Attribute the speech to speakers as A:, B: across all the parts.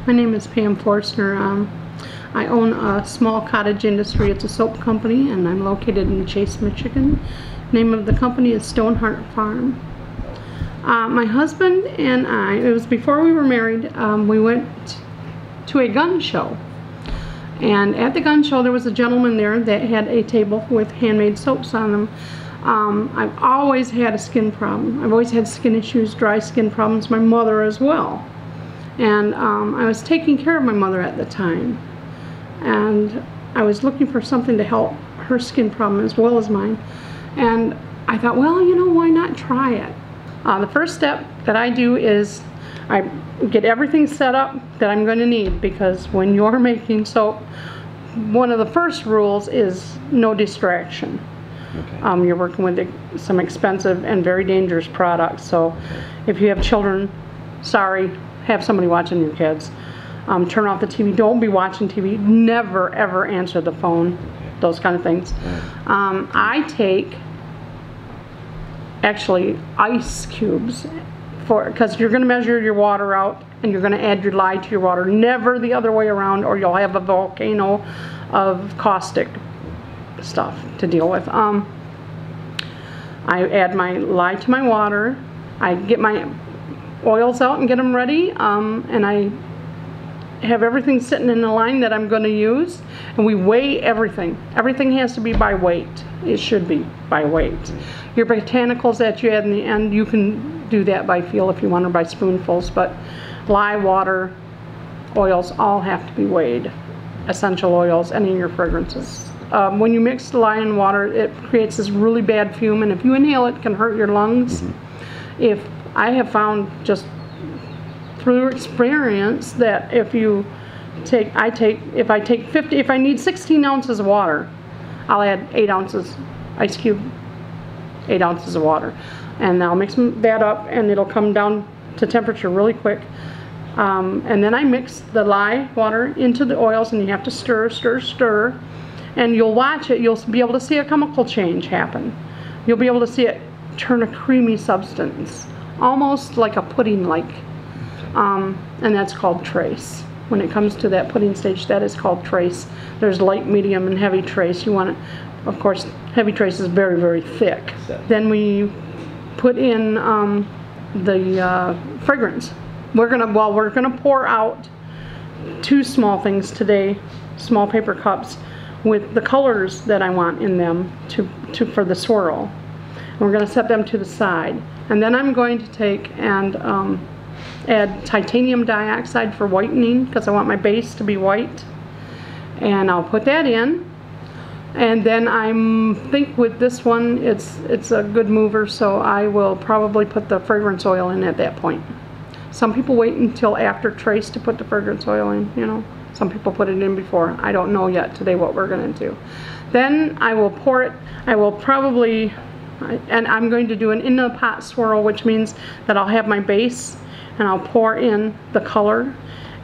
A: My name is Pam Forstner. I own a small cottage industry. It's a soap company, and I'm located in Chase, Michigan. Name of the company is Stoneheart Farm. My husband and I, it was before we were married, we went to a gun show. And at the gun show there was a gentleman there that had a table with handmade soaps on them. I've always had a skin problem. I've always had skin issues, dry skin problems, my mother as well. And I was taking care of my mother at the time. And I was looking for something to help her skin problem as well as mine. And I thought, well, you know, why not try it? The first step that I do is I get everything set up that I'm going to need, because when you're making soap, one of the first rules is no distraction. Okay. You're working with some expensive and very dangerous products, so if you have children, sorry, have somebody watching your kids. Turn off the TV, don't be watching TV, never ever answer the phone, those kind of things. I take actually ice cubes, because you're going to measure your water out and you're going to add your lye to your water, never the other way around, or you'll have a volcano of caustic stuff to deal with. I add my lye to my water, I get my oils out and get them ready, and I have everything sitting in the line that I'm going to use, and we weigh everything. Everything has to be by weight. It should be by weight. Your botanicals that you add in the end, you can do that by feel if you want, or by spoonfuls, but lye, water, oils all have to be weighed. Essential oils, any of your fragrances. When you mix lye and water, it creates this really bad fume, and if you inhale it, it can hurt your lungs. If I have found, just through experience, that if you take, if I need 16 ounces of water, I'll add 8 ounces ice cube, 8 ounces of water, and I'll mix that up, and it'll come down to temperature really quick. And then I mix the lye water into the oils, and you have to stir, stir, stir, and you'll watch it. You'll be able to see a chemical change happen. You'll be able to see it turn a creamy substance, almost like a pudding-like, and that's called trace. When it comes to that pudding stage, that is called trace. There's light, medium, and heavy trace. You want it, of course, heavy trace is very, very thick. Then we put in the fragrance. We're gonna pour out 2 small things today, small paper cups with the colors that I want in them for the swirl. And we're gonna set them to the side, and then I'm going to take and add titanium dioxide for whitening, because I want my base to be white, and I'll put that in. And then I think with this one, it's a good mover, so I will probably put the fragrance oil in at that point. Some people wait until after trace to put the fragrance oil in, you know. Some people put it in before. I don't know yet today what we're going to do. Then I will pour it. I will probably, and I'm going to do an in the pot swirl, which means that I'll have my base, and I'll pour in the color,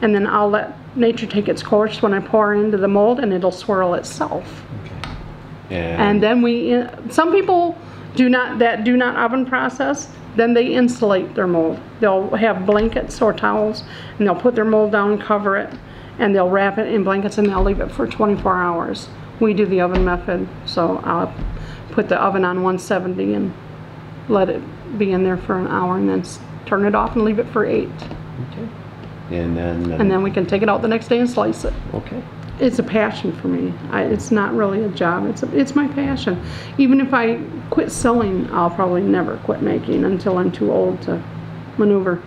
A: and then I'll let nature take its course when I pour into the mold, and it'll swirl itself. Okay. And then some people do not oven process, then they insulate their mold. They'll have blankets or towels, and they'll put their mold down, cover it, and they'll wrap it in blankets, and they'll leave it for 24 hours. We do the oven method, so I'll put the oven on 170 and let it be in there for an hour, and then turn it off and leave it for 8. Okay. And then we can take it out the next day and slice it. Okay. It's a passion for me. It's not really a job. It's my passion. Even if I quit selling, I'll probably never quit making until I'm too old to maneuver.